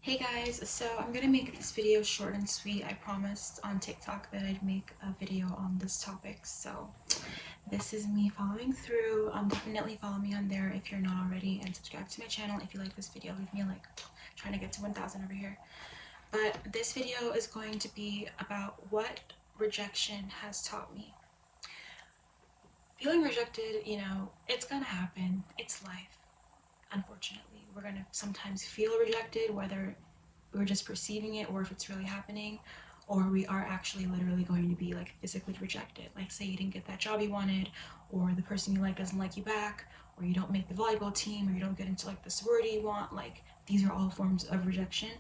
Hey guys, so I'm gonna make this video short and sweet. I promised on TikTok that I'd make a video on this topic, so this is me following through. Definitely follow me on there if you're not already, and subscribe to my channel if you like this video. Leave me a like. Trying to get to 1,000 over here. But this video is going to be about what rejection has taught me. Feeling rejected, it's gonna happen. It's life. Unfortunately, we're gonna sometimes feel rejected, whether we're just perceiving it or if it's really happening, or we are actually literally going to be like physically rejected. Like, say you didn't get that job you wanted, or the person you like doesn't like you back, or you don't make the volleyball team, or you don't get into like the sorority you want. Like, these are all forms of rejection.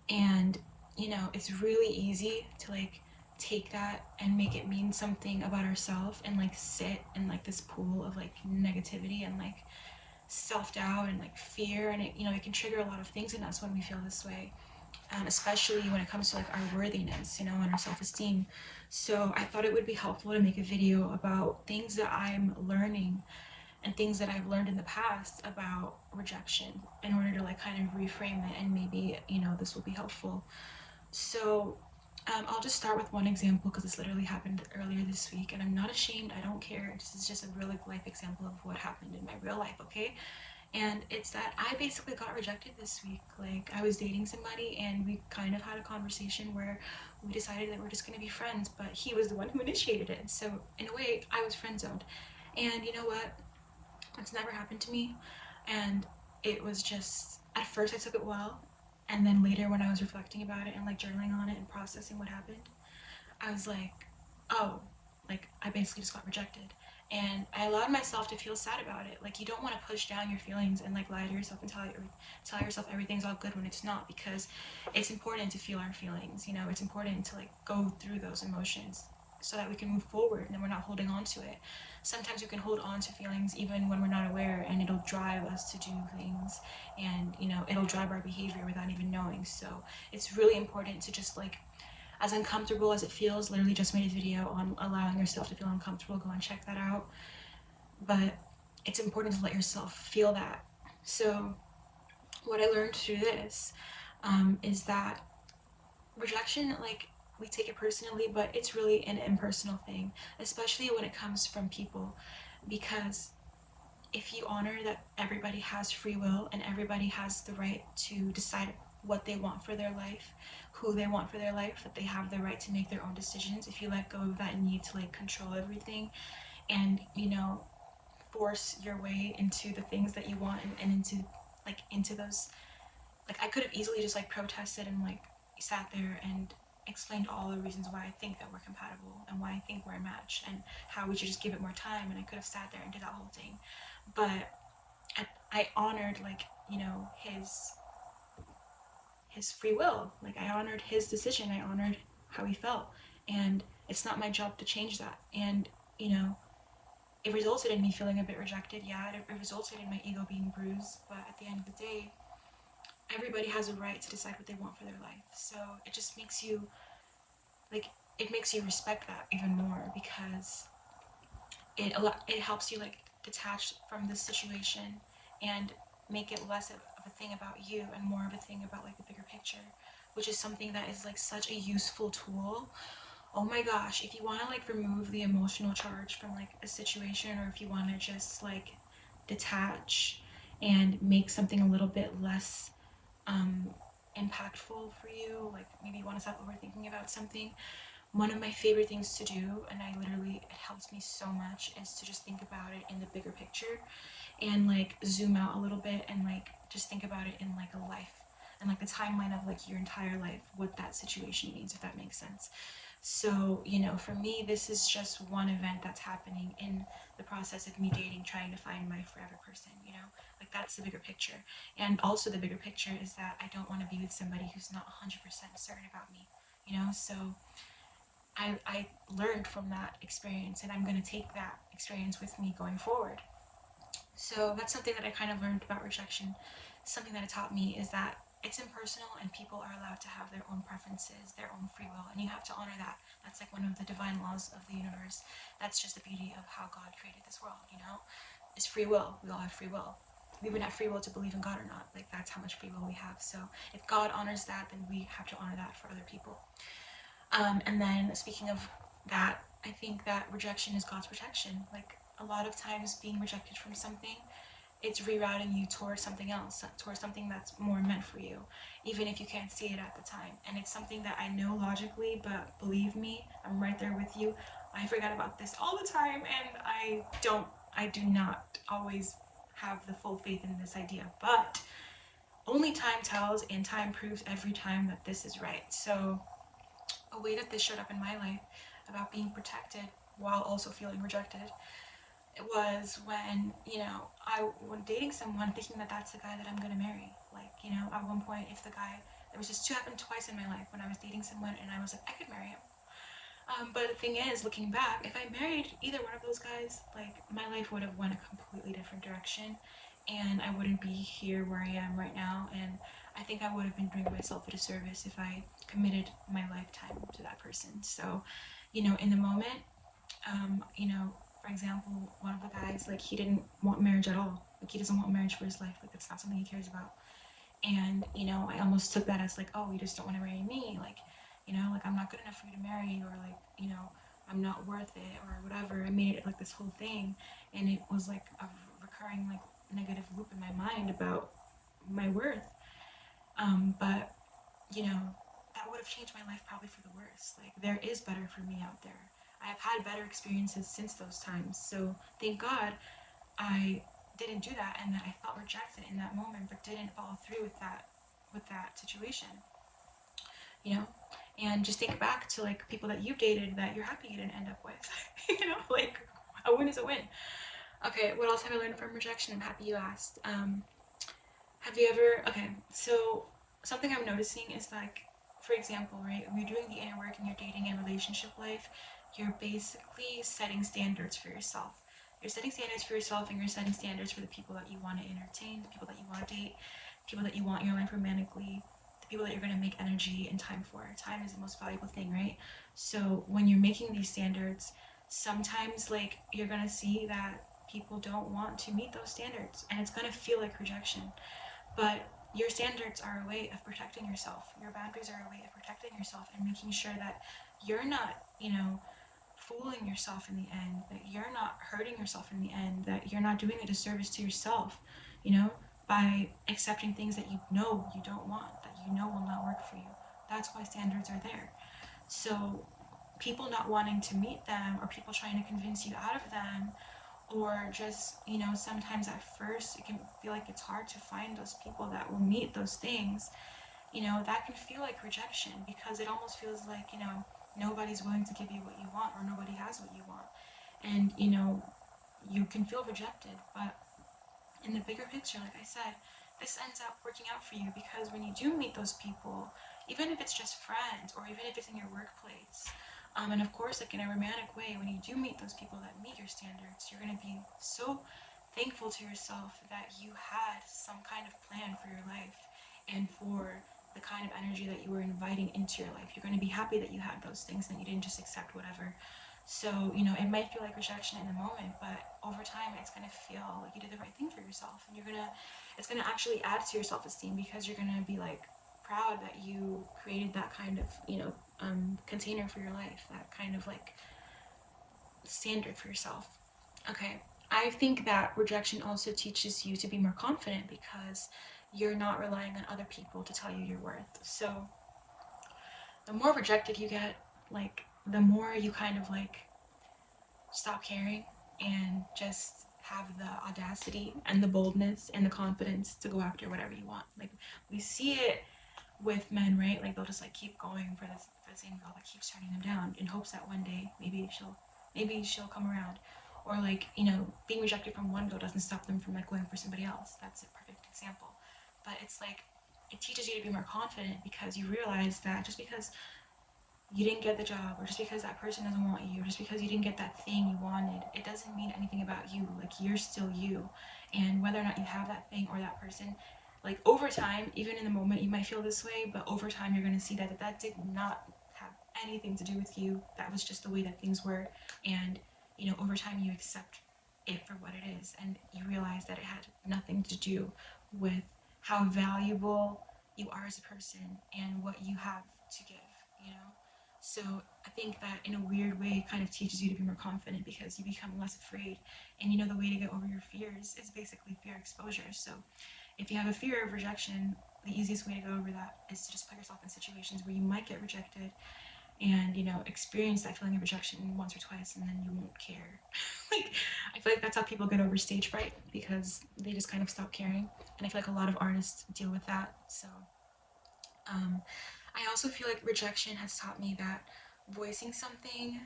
And it's really easy to like take that and make it mean something about ourselves and like sit in like this pool of like negativity and like self-doubt and like fear, and it can trigger a lot of things in us when we feel this way, especially when it comes to like our worthiness, and our self-esteem. So I thought it would be helpful to make a video about things that I'm learning and things that I've learned in the past about rejection in order to like kind of reframe it, and maybe this will be helpful. So I'll just start with one example because this literally happened earlier this week, and I'm not ashamed. I don't care. This is just a real life example of what happened in my real life, okay? And it's that I basically got rejected this week. Like, I was dating somebody and we kind of had a conversation where we decided that we're just gonna be friends, but he was the one who initiated it. So in a way, I was friend zoned. And you know what? It's never happened to me. And it was just, at first I took it well, and then later when I was reflecting about it and like journaling on it and processing what happened, I was like, oh, like I basically just got rejected. And I allowed myself to feel sad about it. Like, you don't want to push down your feelings and like lie to yourself and tell yourself everything's all good when it's not, because it's important to feel our feelings. It's important to like go through those emotions so that we can move forward and then we're not holding on to it. Sometimes we can hold on to feelings even when we're not aware, and it'll drive us to do things, and it'll drive our behavior without even knowing. So it's really important to just like, as uncomfortable as it feels, literally just made a video on allowing yourself to feel uncomfortable. Go and check that out. But it's important to let yourself feel that. So what I learned through this is that rejection, like, we take it personally, but it's really an impersonal thing, especially when it comes from people. Because if you honor that everybody has free will and everybody has the right to decide what they want for their life, who they want for their life, that they have the right to make their own decisions, if you let go of that need to like control everything and force your way into the things that you want, and into those, like, I could have easily just like protested and like sat there and explained all the reasons why I think that we're compatible and why I think we're a match and how we should just give it more time, and I could have sat there and did that whole thing. But I honored, like, his free will. Like, I honored his decision. I honored how he felt, and it's not my job to change that. And it resulted in me feeling a bit rejected. Yeah, it resulted in my ego being bruised. But at the end of the day, everybody has a right to decide what they want for their life. So it just makes you like, it makes you respect that even more, because it helps you like detach from this situation and make it less of a thing about you and more of a thing about like the bigger picture, which is something that is like such a useful tool. Oh my gosh, if you want to like remove the emotional charge from like a situation, or if you want to just like detach and make something a little bit less um impactful for you, like maybe you want to stop overthinking about something, one of my favorite things to do, and it helps me so much, is to just think about it in the bigger picture and like zoom out a little bit and like just think about it in like a life and like the timeline of like your entire life, what that situation means, if that makes sense. So for me, this is just one event that's happening in the process of me dating, trying to find my forever person. Like, that's the bigger picture. And also the bigger picture is that I don't want to be with somebody who's not 100% certain about me. So I learned from that experience, and I'm going to take that experience with me going forward. So that's something that I kind of learned about rejection. Something that it taught me is that it's impersonal, and people are allowed to have their own preferences, their own free will, and you have to honor that. That's like one of the divine laws of the universe. That's just the beauty of how God created this world, is free will. We all have free will. we would have free will to believe in God or not. Like, that's how much free will we have. So if God honors that, then we have to honor that for other people. And then speaking of that, I think that rejection is God's protection. Like, a lot of times being rejected from something, it's rerouting you towards something else, towards something that's more meant for you, even if you can't see it at the time. And it's something that I know logically, but believe me, I'm right there with you. I forget about this all the time, and I do not always have the full faith in this idea, but only time tells, and time proves every time that this is right. So a way that this showed up in my life about being protected while also feeling rejected, it was when, when dating someone, thinking that that's the guy that I'm gonna marry. Like, at one point, if the guy, it was just happened twice in my life when I was dating someone and I was like, I could marry him. But the thing is, looking back, if I married either one of those guys, like, my life would have went a completely different direction, and I wouldn't be here where I am right now, and I think I would have been doing myself a disservice if I committed my lifetime to that person. So, in the moment, for example, one of the guys, like, he didn't want marriage at all. Like, he doesn't want marriage for his life. Like, that's not something he cares about. And, I almost took that as, like, oh, you just don't want to marry me. Like, like, I'm not good enough for you to marry, or, like, I'm not worth it, or whatever. I made it, like, this whole thing. And it was, like, a recurring, like, negative loop in my mind about my worth. But, that would have changed my life probably for the worse. Like, there is better for me out there. I have had better experiences since those times. So thank God I didn't do that, and that I felt rejected in that moment, but didn't follow through with that situation. And just think back to, like, people that you've dated that you're happy you didn't end up with. Like, a win is a win. Okay, what else have I learned from rejection? I'm happy you asked. Have you ever, okay, so something I'm noticing is, like, for example, right, when you're doing the inner work in your dating and relationship life, you're basically setting standards for yourself. You're setting standards for yourself, and you're setting standards for the people that you want to entertain, the people that you want to date, people that you want in your life romantically, the people that you're going to make energy and time for. Time is the most valuable thing, right? So when you're making these standards, sometimes, like, you're going to see that people don't want to meet those standards, and it's going to feel like rejection. But your standards are a way of protecting yourself. Your boundaries are a way of protecting yourself and making sure that you're not, fooling yourself in the end, that you're not hurting yourself in the end, that you're not doing a disservice to yourself, by accepting things that you know you don't want, that you know will not work for you. That's why standards are there. So people not wanting to meet them, or people trying to convince you out of them, or just, sometimes at first it can feel like it's hard to find those people that will meet those things, that can feel like rejection, because it almost feels like, nobody's willing to give you what you want, or nobody has what you want. And, you can feel rejected, but in the bigger picture, like I said, this ends up working out for you, because when you do meet those people, even if it's just friends, or even if it's in your workplace, and of course, like, in a romantic way, when you do meet those people that meet your standards, you're going to be so thankful to yourself that you had some kind of plan for your life and for the kind of energy that you were inviting into your life. You're going to be happy that you had those things and you didn't just accept whatever. So, it might feel like rejection in the moment, but over time it's going to feel like you did the right thing for yourself, and it's going to actually add to your self-esteem, because you're going to be, like, proud that you created that kind of, container for your life, that kind of, like, standard for yourself. Okay, I think that rejection also teaches you to be more confident, because you're not relying on other people to tell you your worth. So the more rejected you get, like, the more you kind of, like, stop caring and just have the audacity and the boldness and the confidence to go after whatever you want. Like, we see it with men, right? Like, they'll just, like, keep going for the same girl that keeps turning them down, in hopes that one day maybe she'll come around. Or, like, being rejected from one girl doesn't stop them from, like, going for somebody else. That's a perfect example. But it's like, it teaches you to be more confident, because you realize that just because you didn't get the job, or just because that person doesn't want you, or just because you didn't get that thing you wanted, it doesn't mean anything about you. Like, you're still you. And whether or not you have that thing or that person, like, over time, even in the moment you might feel this way, but over time you're going to see that did not have anything to do with you. That was just the way that things were. And over time you accept it for what it is, and you realize that it had nothing to do with how valuable you are as a person and what you have to give, you know? So I think that in a weird way it kind of teaches you to be more confident because you become less afraid. And you know, the way to get over your fears is basically fear exposure. So if you have a fear of rejection, the easiest way to go over that is to just put yourself in situations where you might get rejected and, you know, experience that feeling of rejection once or twice, and then you won't care. Like, I feel like that's how people get over stage fright, because they just kind of stop caring. And I feel like a lot of artists deal with that. So um, I also feel like rejection has taught me that voicing something.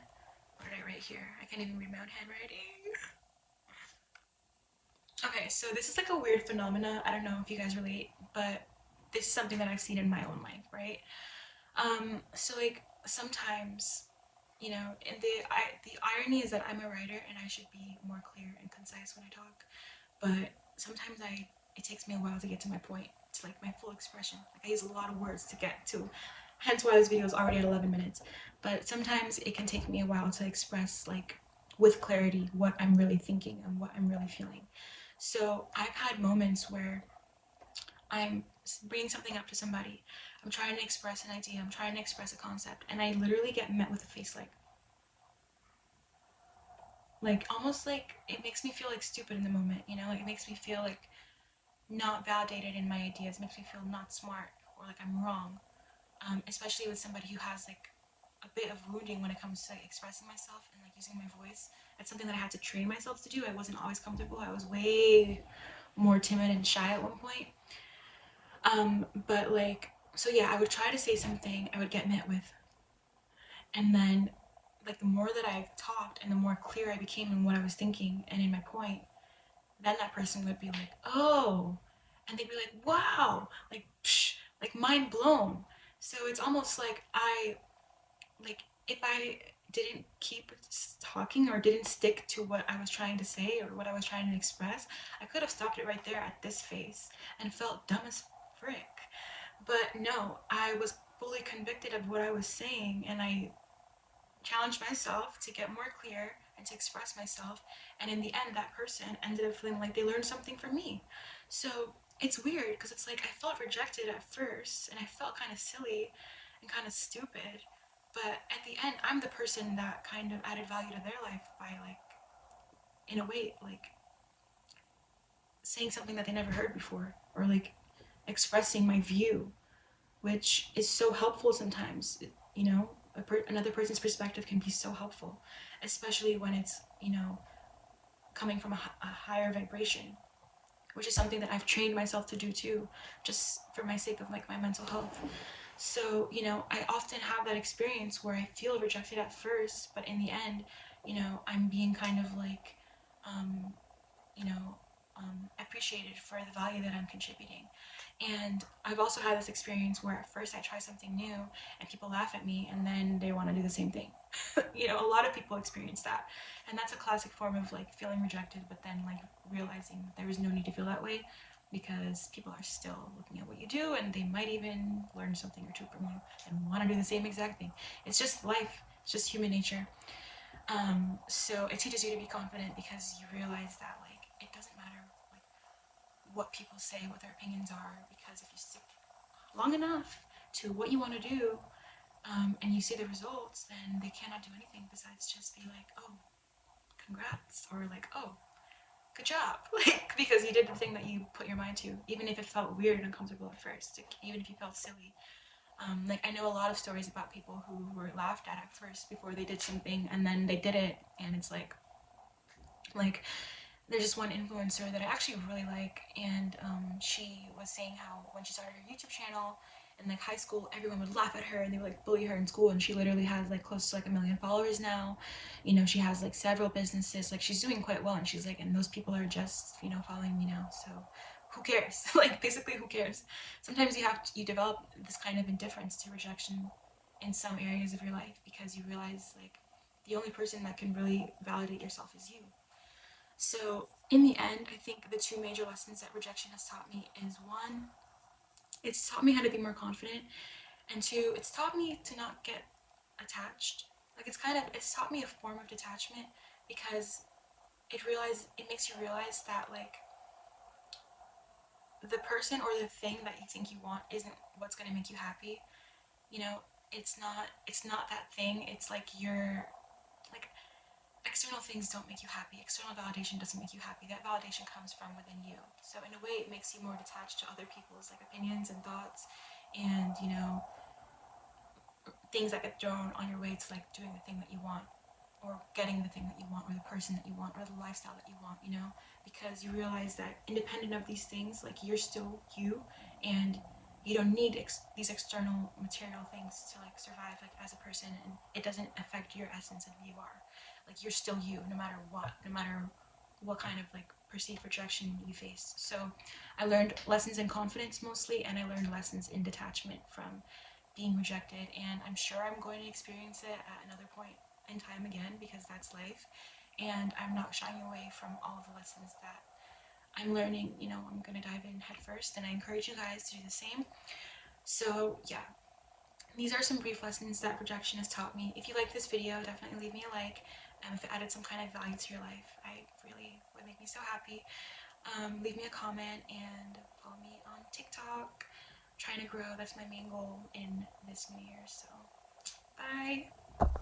What did I write here? I can't even read my own handwriting. Okay, so this is like a weird phenomena. I don't know if you guys relate, but this is something that I've seen in my own life, right? So like sometimes, you know, and the irony is that I'm a writer and I should be more clear and concise when I talk, but sometimes it takes me a while to get to my point, to like my full expression. Like I use a lot of words to get to, hence why this video is already at 11 minutes. But sometimes it can take me a while to express like with clarity what I'm really thinking and what I'm really feeling. So I've had moments where I'm bringing something up to somebody, I'm trying to express an idea, I'm trying to express a concept, and I literally get met with a face like almost like it makes me feel like stupid in the moment, you know, like it makes me feel like not validated in my ideas, makes me feel not smart or like I'm wrong. Especially with somebody who has like a bit of wounding when it comes to like, expressing myself and like using my voice. That's something that I had to train myself to do. I wasn't always comfortable. I was way more timid and shy at one point. But like, so yeah, I would try to say something, I would get met with, and then like the more that I talked and the more clear I became in what I was thinking and in my point, then that person would be like, oh, and they'd be like, wow, like, psh, like mind blown. So it's almost like like, if I didn't keep talking or didn't stick to what I was trying to say or what I was trying to express, I could have stopped it right there at this face and felt dumb as frick. But no, I was fully convicted of what I was saying, and I challenged myself to get more clear and to express myself. And in the end, that person ended up feeling like they learned something from me. So it's weird because it's like I felt rejected at first and I felt kind of silly and kind of stupid. But at the end, I'm the person that kind of added value to their life by, like, in a way, like saying something that they never heard before, or like expressing my view, which is so helpful sometimes. You know, another person's perspective can be so helpful, especially when it's, you know, coming from a higher vibration, which is something that I've trained myself to do too, just for my sake of like my mental health. So, you know, I often have that experience where I feel rejected at first, but in the end, you know, I'm being kind of like, um, you know, appreciated for the value that I'm contributing. And I've also had this experience where at first I try something new and people laugh at me and then they want to do the same thing. You know, a lot of people experience that. And that's a classic form of like feeling rejected, but then like realizing there is no need to feel that way because people are still looking at what you do and they might even learn something or two from you and want to do the same exact thing. It's just life, it's just human nature. So it teaches you to be confident because you realize that like it doesn't matter like what people say, what their opinions are, because if you stick long enough to what you want to do, and you see the results, then they cannot do anything besides just be like, oh, congrats, or like, oh, good job, like because you did the thing that you put your mind to, even if it felt weird and uncomfortable at first, like, even if you felt silly. Like I know a lot of stories about people who were laughed at first before they did something, and then they did it, and it's like there's just one influencer that I actually really like, and she was saying how when she started her YouTube channel in like high school, everyone would laugh at her and they would like bully her in school, and she literally has like close to like 1 million followers now. You know, she has like several businesses, like she's doing quite well, and she's like, and those people are just, you know, following me now, so who cares? Like basically who cares? Sometimes you develop this kind of indifference to rejection in some areas of your life because you realize like the only person that can really validate yourself is you. So in the end, I think the two major lessons that rejection has taught me is, one, it's taught me how to be more confident, and two, it's taught me to not get attached. Like it's taught me a form of detachment because it makes you realize that like the person or the thing that you think you want isn't what's going to make you happy. You know, it's not that thing. It's like you're like external things don't make you happy. External validation doesn't make you happy. That validation comes from within you. So in a way, it makes you more detached to other people's like opinions and thoughts, and you know, things that get thrown on your way to like doing the thing that you want, or getting the thing that you want, or the person that you want, or the lifestyle that you want. You know, because you realize that independent of these things, like you're still you, and you don't need these external material things to like survive like as a person, and it doesn't affect your essence of who you are. Like you're still you no matter what, no matter what kind of like perceived rejection you face. So I learned lessons in confidence mostly, and I learned lessons in detachment from being rejected, and I'm sure I'm going to experience it at another point in time again, because that's life, and I'm not shying away from all of the lessons that I'm learning. You know, I'm going to dive in head first, and I encourage you guys to do the same. So yeah, these are some brief lessons that rejection has taught me. If you like this video, definitely leave me a like. If it added some kind of value to your life, I really would make me so happy. Leave me a comment and follow me on TikTok. I'm trying to grow, that's my main goal in this new year. So bye.